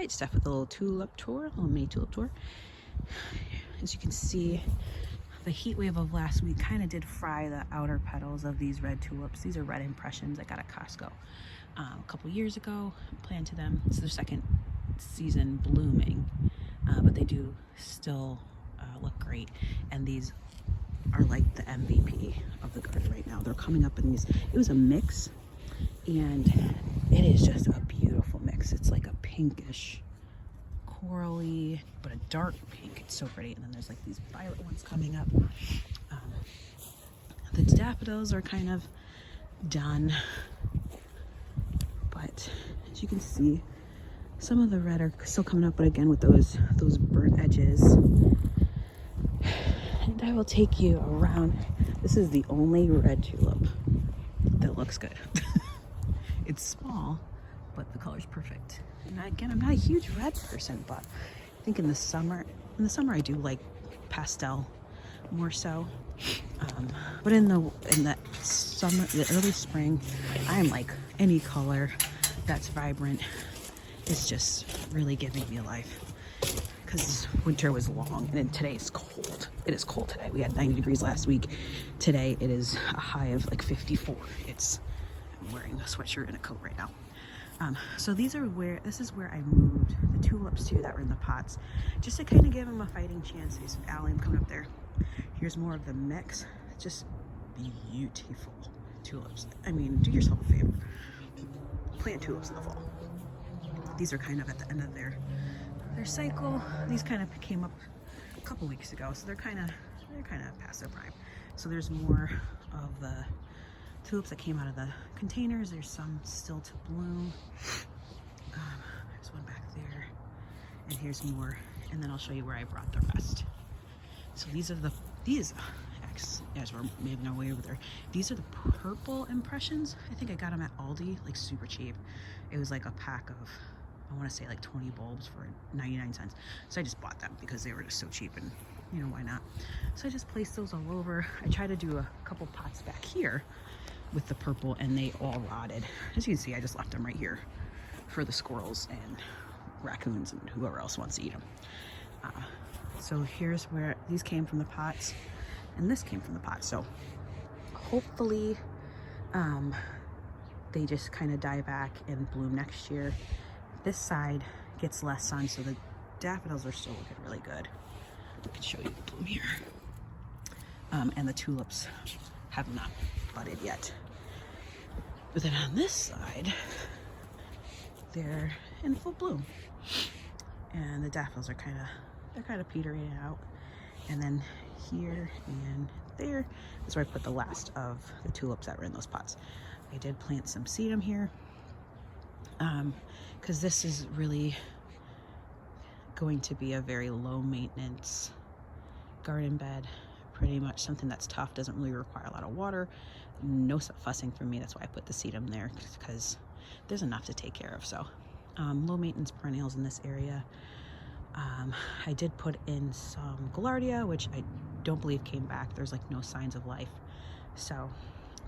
Alright, Steph with a little tulip tour, a little mini tulip tour. As you can see, the heat wave of last week kind of did fry the outer petals of these red tulips. These are red impressions I got at Costco a couple years ago. Planted them. It's their second season blooming, but they do still look great. And these are like the MVP of the garden right now. They're coming up in these. It was a mix, and it is just a beautiful mix. It's like a pinkish corally, but a dark pink. It's so pretty. And then there's like these violet ones coming up. The daffodils are kind of done, but as you can see, some of the red are still coming up, but again with those burnt edges. And I will take you around. This is the only red tulip that looks good. It's small, but the color's perfect. And again, I'm not a huge red person, but I think in the summer I do like pastel more so. But in that summer, the early spring, I'm like any color that's vibrant is just really giving me life. Because winter was long, and then today it's cold. It is cold today. We had 90 degrees last week. Today it is a high of like 54. I'm wearing a sweatshirt and a coat right now. So this is where I moved the tulips to that were in the pots, just to kind of give them a fighting chance. There's allium coming up there. Here's more of the mix. Just beautiful tulips. I mean, do yourself a favor. Plant tulips in the fall. These are kind of at the end of their cycle. These kind of came up a couple weeks ago, so they're kind of past their prime. So there's more of the tulips that came out of the containers. There's some still to bloom. There's one back there, and here's more. And then I'll show you where I brought the rest. So these as we're making our way over there, these are the purple impressions. I think I got them at Aldi, like super cheap. It was like a pack of, I want to say like 20 bulbs for 99 cents. So I just bought them because they were just so cheap, and you know, why not? So I just placed those all over. I tried to do a couple pots back here with the purple, and they all rotted. As you can see, I just left them right here for the squirrels and raccoons and whoever else wants to eat them. So here's where these came from the pots, and this came from the pot. So hopefully they just kind of die back and bloom next year. This side gets less sun, so the daffodils are still looking really good. I can show you the bloom here. And the tulips have not budded yet. But then on this side, they're in full bloom. And the daffodils are kind of petering out. And then here and there is where I put the last of the tulips that were in those pots. I did plant some sedum here, because this is really going to be a very low maintenance garden bed. Pretty much something that's tough, doesn't really require a lot of water, no fussing from me. That's why I put the sedum there, because there's enough to take care of. So low maintenance perennials in this area. I did put in some gaillardia, which I don't believe came back. There's like no signs of life. So,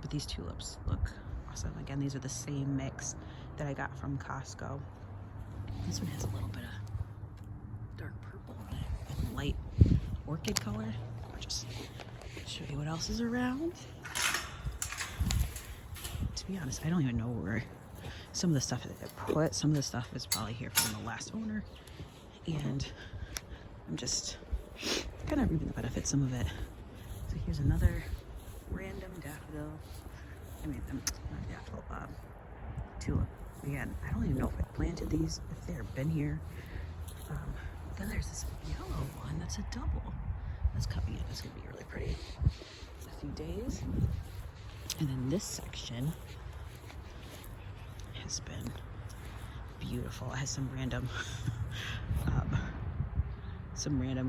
but these tulips look awesome. Again, these are the same mix that I got from Costco. This one has a little bit of dark purple in it and light orchid color. I'll just show you what else is around. To be honest, I don't even know where some of the stuff that I put. Some of the stuff is probably here from the last owner, and I'm just kind of reaping the benefits, some of it. So here's another random daffodil. I mean, not daffodil, tulip. Again, I don't even know if I planted these, if they've been here. Then there's this yellow one that's a double. That's coming in. It's gonna be really pretty in a few days. And then this section has been beautiful. It has some random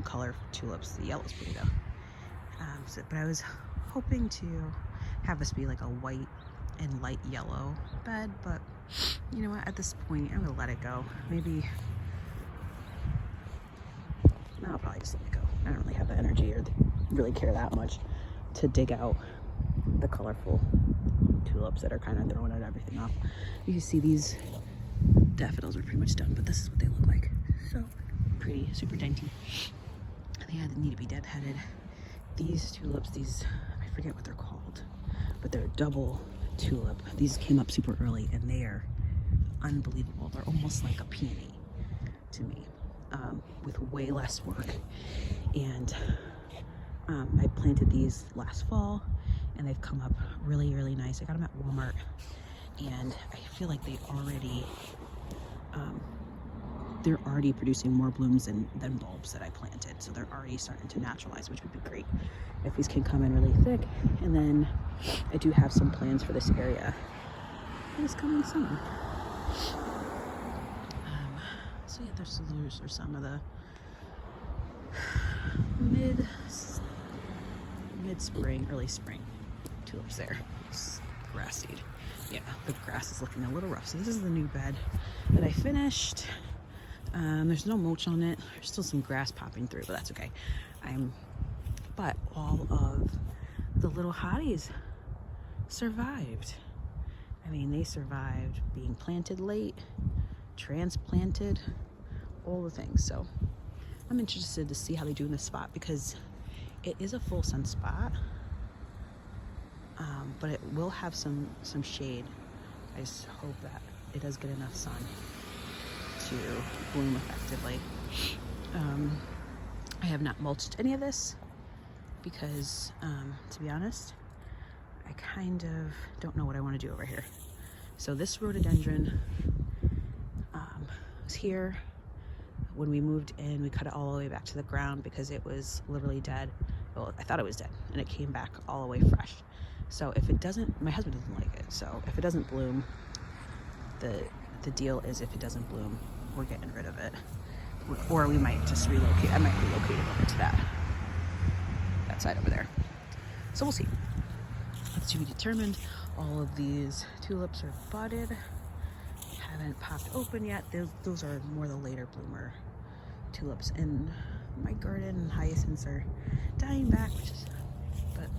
color tulips. The yellow's pretty though. But I was hoping to have this be like a white and light yellow bed, but you know what, at this point I'm gonna let it go. Maybe I'll probably just let it go. I don't really have the energy or really care that much to dig out the colorful tulips that are kind of throwing everything off. You can see these daffodils are pretty much done, but this is what they look like. So pretty, super dainty. They need to be deadheaded. These tulips, I forget what they're called, but they're double tulip. These came up super early and they are unbelievable. They're almost like a peony to me, with way less work. And I planted these last fall and they've come up really, really nice. I got them at Walmart and I feel like they're already producing more blooms than bulbs that I planted. So they're already starting to naturalize, which would be great if these can come in really thick. And then I do have some plans for this area this coming summer. So yeah, those are some of the mid-spring, early spring tulips there. It's grass seed. Yeah, the grass is looking a little rough. So this is the new bed that I finished. There's no mulch on it. There's still some grass popping through, but that's okay. But all of the little hotties survived. I mean, they survived being planted late, transplanted, all the things. So I'm interested to see how they do in this spot because it is a full sun spot, but it will have some shade. I just hope that it does get enough sun to bloom effectively. I have not mulched any of this because, to be honest, I kind of don't know what I want to do over here. So this rhododendron was here. When we moved in, we cut it all the way back to the ground because it was literally dead. Well, I thought it was dead, and it came back all the way fresh. So if it doesn't, my husband doesn't like it. So if it doesn't bloom, the deal is if it doesn't bloom, we're getting rid of it. Or we might just relocate. I might relocate it over to that side over there. So we'll see. That's to be determined. All of these tulips are budded. Haven't popped open yet. Those are more the later bloomer tulips. And my garden hyacinths are dying back, but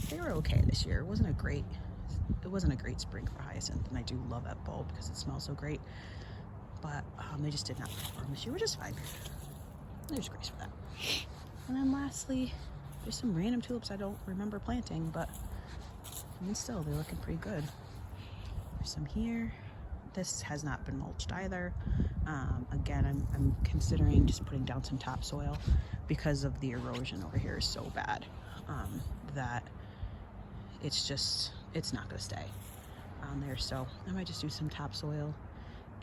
they were okay this year. It wasn't a great spring for hyacinth, and I do love that bulb because it smells so great. But they just did not perform this year, which is fine. There's grace for that. And then lastly, there's some random tulips I don't remember planting, but I mean, still, they're looking pretty good. There's some here. This has not been mulched either. Again, I'm considering just putting down some topsoil because of the erosion over here is so bad that it's not gonna stay on there. So I might just do some topsoil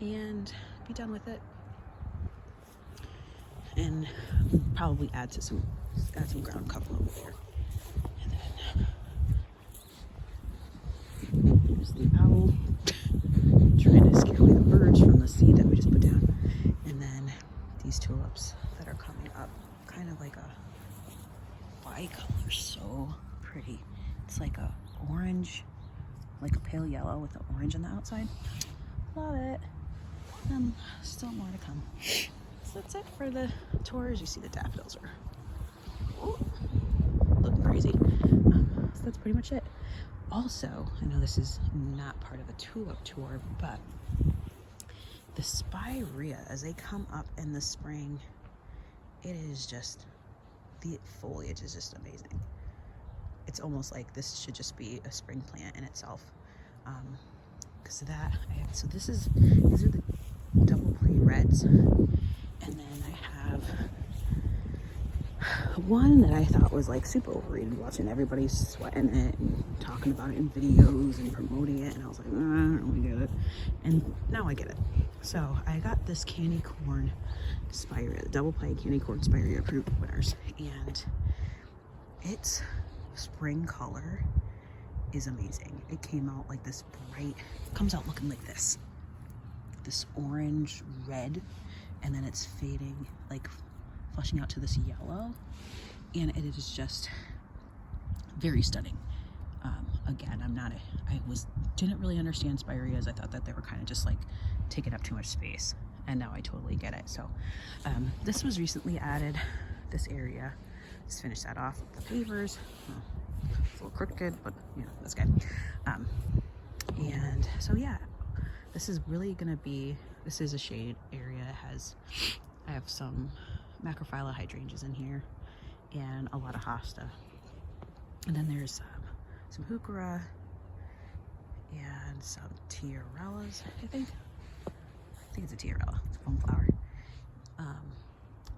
and be done with it, and probably add some ground cover over there. And then there's the owl trying to scare away the birds from the seed that we just put down. And then these tulips that are coming up, kind of like a bicolor, so pretty. It's like a orange, like a pale yellow with the orange on the outside. Love it. Still more to come. So that's it for the tours. You see the daffodils are looking crazy. So that's pretty much it. Also, I know this is not part of a tulip tour, but the spirea, as they come up in the spring, it is just, the foliage is just amazing. It's almost like this should just be a spring plant in itself. Because of that, these are the double play reds, and then I have one that I thought was like super overrated, watching everybody sweating it and talking about it in videos and promoting it, and I was like, I don't really get it. And now I get it. So I got this candy corn spirea, the double play candy corn spirea fruit winners, and its spring color is amazing. It came out like this bright, it comes out looking like this orange red, and then it's fading, like flushing out to this yellow, and it is just very stunning. Again, didn't really understand spireas. I thought that they were kind of just like taking up too much space, and now I totally get it. So this was recently added, this area. Just finish that off with the pavers. It's a little crooked, but you know, that's good. And so yeah, this is really gonna be This is a shade area. I have some macrophylla hydrangeas in here and a lot of hosta. And then there's some heuchera and some tiarellas, I think it's a tiarella. It's a foam flower.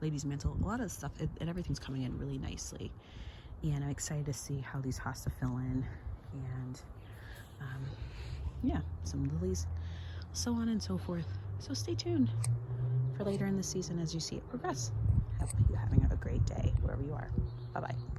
Lady's mantle, a lot of stuff, and everything's coming in really nicely. And I'm excited to see how these hosta fill in, and yeah, some lilies, so on and so forth. So stay tuned for later in the season as you see it progress. Hope you're having a great day wherever you are. Bye-bye.